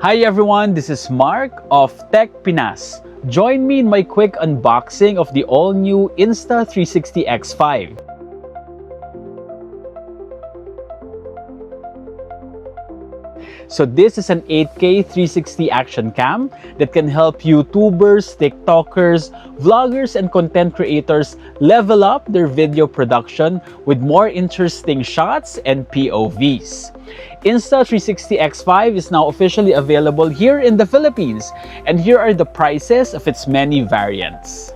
Hi everyone, this is Mark of Tech Pinas. Join me in my quick unboxing of the all-new Insta360 X5. So this is an 8K 360 action cam that can help YouTubers, TikTokers, vloggers, and content creators level up their video production with more interesting shots and POVs. Insta360 X5 is now officially available here in the Philippines, and here are the prices of its many variants.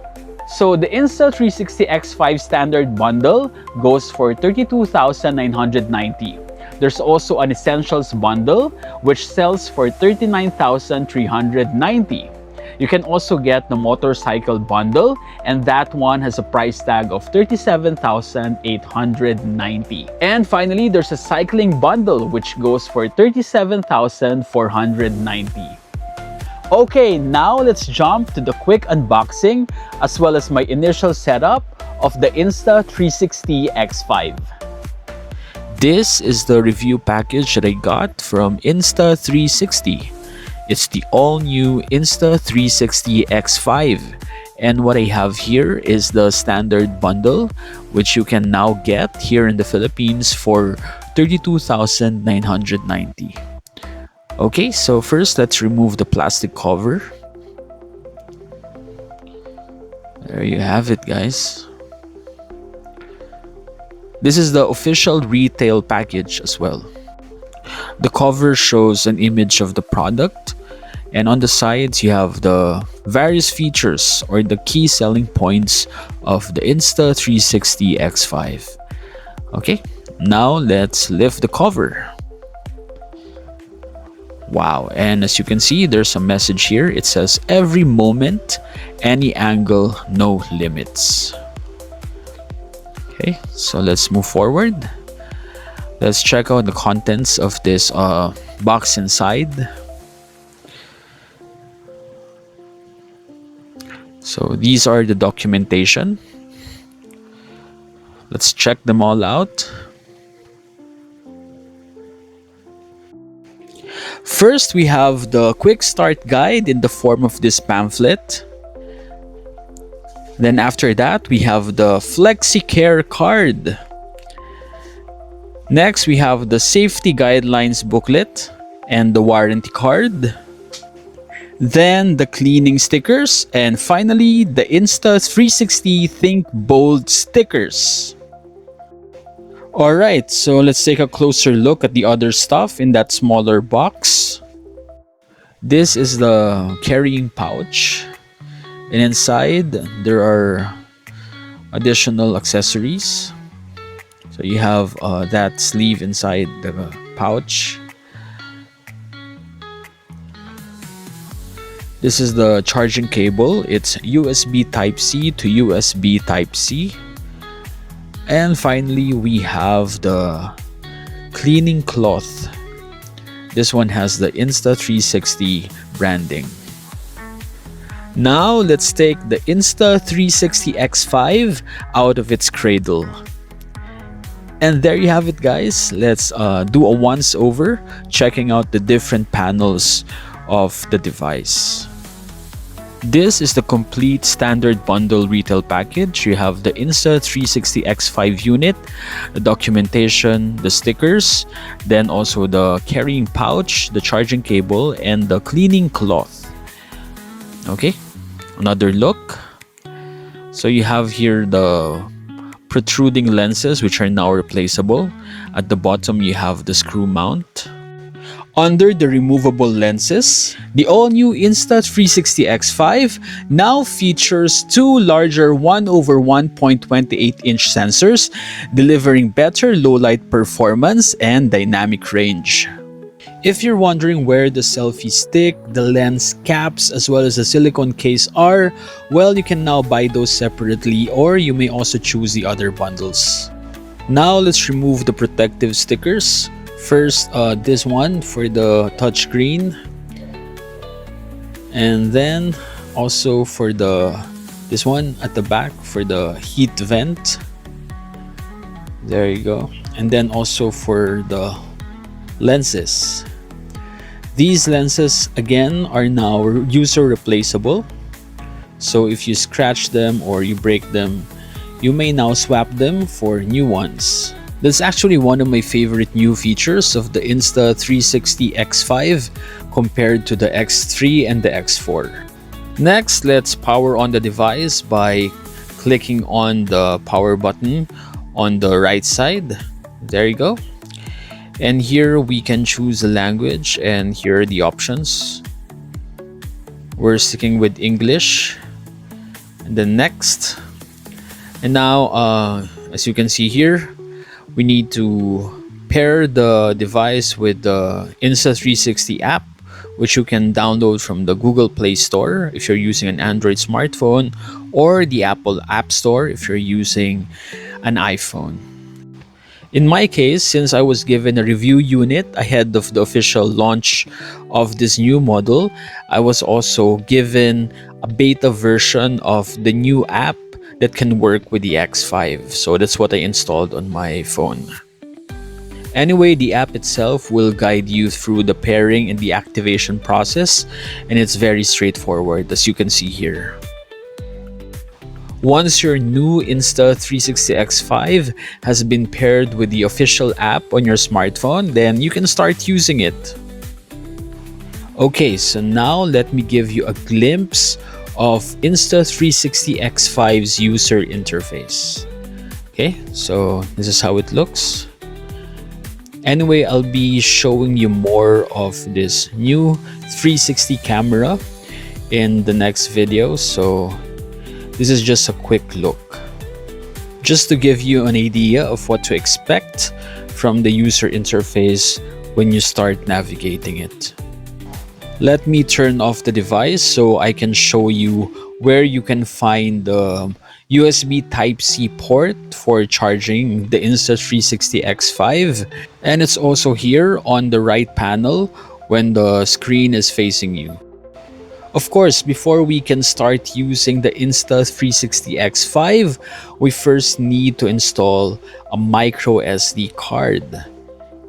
So the Insta360 X5 standard bundle goes for 32,990. There's also an Essentials bundle which sells for 39,390. You can also get the motorcycle bundle, and that one has a price tag of 37,890. And finally, there's a cycling bundle which goes for 37,490. Okay, now let's jump to the quick unboxing as well as my initial setup of the Insta360 X5. This is the review package that I got from Insta360. It's the all-new Insta360 X5. And what I have here is the standard bundle, which you can now get here in the Philippines for 32,990. Okay, so first let's remove the plastic cover. There you have it, guys. This is the official retail package as well. The cover shows an image of the product, and on the sides you have the various features or the key selling points of the Insta360 X5. Okay, now let's lift the cover. Wow, and as you can see, there's a message here. It says, "Every moment, any angle, no limits." Okay, so let's move forward. Let's check out the contents of this box inside. So these are the documentation. Let's check them all out. First, we have the quick start guide in the form of this pamphlet. Then after that, we have the FlexiCare card. Next, we have the safety guidelines booklet and the warranty card. Then the cleaning stickers, and finally the Insta360 Think Bold stickers. Alright, so let's take a closer look at the other stuff in that smaller box. This is the carrying pouch. And inside, there are additional accessories. So you have that sleeve inside the pouch. This is the charging cable. It's USB Type-C to USB Type-C. And finally, we have the cleaning cloth. This one has the Insta360 branding. Now, let's take the Insta360 X5 out of its cradle. And there you have it, guys. Let's do a once-over, checking out the different panels of the device. This is the complete standard bundle retail package. You have the Insta360 X5 unit, the documentation, the stickers, then also the carrying pouch, the charging cable, and the cleaning cloth. Okay, another look. So you have here the protruding lenses, which are now replaceable. At the bottom, you have the screw mount. Under the removable lenses, the all-new Insta360 X5 now features two larger 1/1.28-inch sensors, delivering better low-light performance and dynamic range. If you're wondering where the selfie stick, the lens caps, as well as the silicone case are, well, you can now buy those separately, or you may also choose the other bundles. Now let's remove the protective stickers. First, this one for the touchscreen, and then also for this one at the back for the heat vent. There you go. And then also for the lenses. These lenses again are now user replaceable. So if you scratch them or you break them, you may now swap them for new ones. That's actually one of my favorite new features of the Insta360 X5 compared to the X3 and the X4. Next, let's power on the device by clicking on the power button on the right side. There you go. And here we can choose the language, and here are the options. We're sticking with English. And then next. And now, as you can see here, we need to pair the device with the Insta360 app, which you can download from the Google Play Store if you're using an Android smartphone, or the Apple App Store if you're using an iPhone. In my case, since I was given a review unit ahead of the official launch of this new model, I was also given a beta version of the new app that can work with the X5. So that's what I installed on my phone. Anyway, the app itself will guide you through the pairing and the activation process, and it's very straightforward, as you can see here. Once your new Insta360 X5 has been paired with the official app on your smartphone, then you can start using it. Okay, so now let me give you a glimpse of Insta360 X5's user interface. Okay, so this is how it looks. Anyway, I'll be showing you more of this new 360 camera in the next video, so this is just a quick look, just to give you an idea of what to expect from the user interface when you start navigating it. Let me turn off the device so I can show you where you can find the USB Type-C port for charging the Insta360 X5, and it's also here on the right panel when the screen is facing you. Of course, before we can start using the Insta360 X5, we first need to install a microSD card.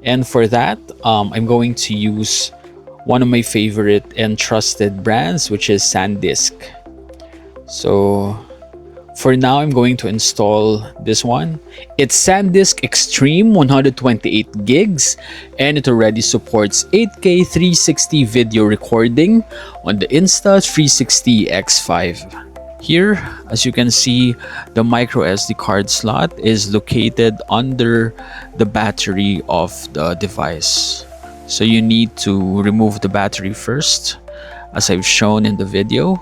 And for that, I'm going to use one of my favorite and trusted brands, which is Sandisk. So for now, I'm going to install this one. It's Sandisk Extreme 128 gigs, and it already supports 8K 360 video recording on the Insta360 X5. Here, as you can see, the microSD card slot is located under the battery of the device. So you need to remove the battery first, as I've shown in the video,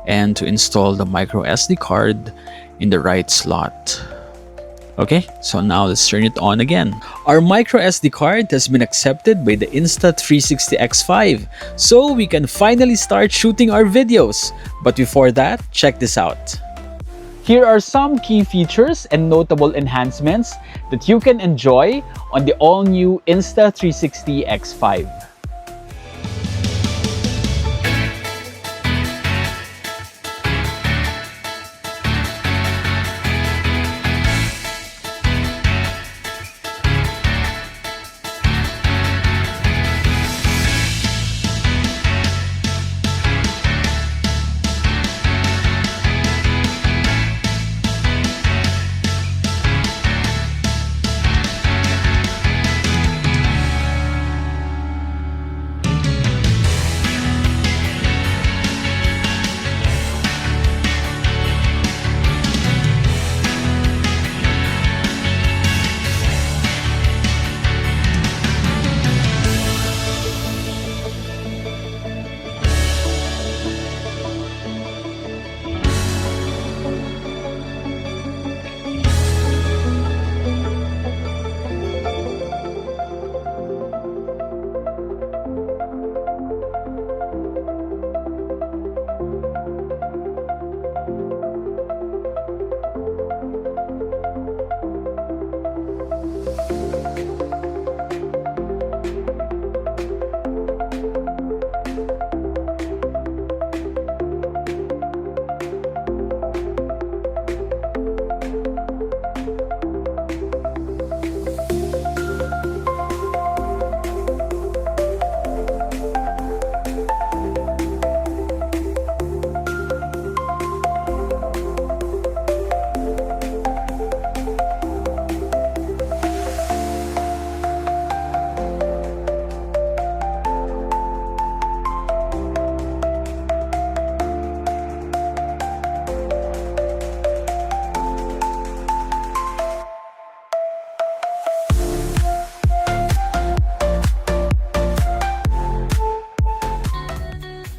and to install the microSD card in the right slot. Okay, so now let's turn it on again. Our microSD card has been accepted by the Insta360 X5, so we can finally start shooting our videos. But before that, check this out. Here are some key features and notable enhancements that you can enjoy on the all-new Insta360 X5.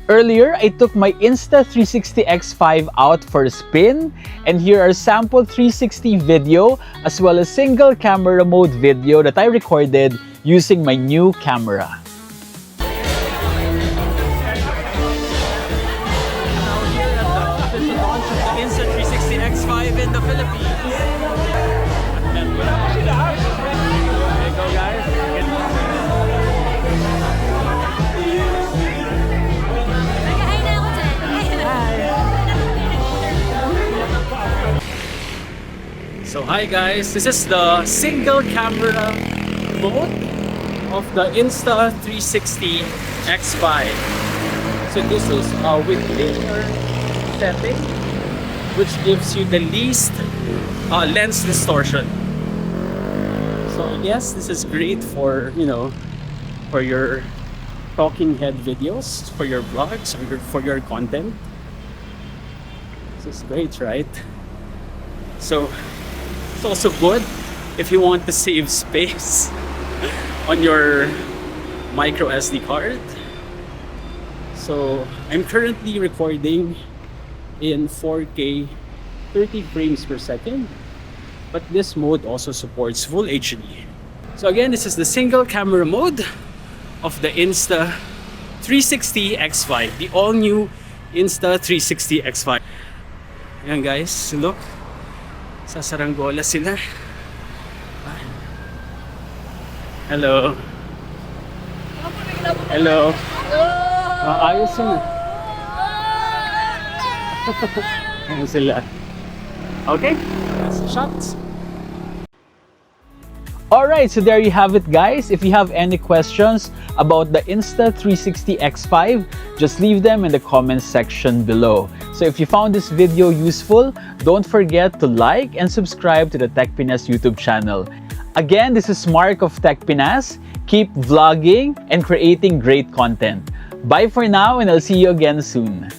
Earlier, I took my Insta360 X5 out for a spin, and here are sample 360 video as well as single camera mode video that I recorded using my new camera. Insta360 X5 in the Philippines. There you go, guys. So hi guys, this is the single camera mode of the Insta360 X5. So this is with linear setting, which gives you the least lens distortion. So yes, this is great for, you know, for your talking head videos, for your vlogs, or for your content. This is great, right? So it's also good if you want to save space on your microSD card. So I'm currently recording in 4K 30 frames per second, but this mode also supports full HD. So again, this is the single camera mode of the Insta360 X5, the all new Insta360 X5. Ayan guys, look. Sa saranggola sila. Hello. Hello. Ayos yun. Ayan sila. Okay, that's the shots. Alright, so there you have it guys. If you have any questions about the Insta360 X5, just leave them in the comments section below. So if you found this video useful, don't forget to like and subscribe to the Tech Pinas YouTube channel. Again, this is Mark of Tech Pinas. Keep vlogging and creating great content. Bye for now, and I'll see you again soon.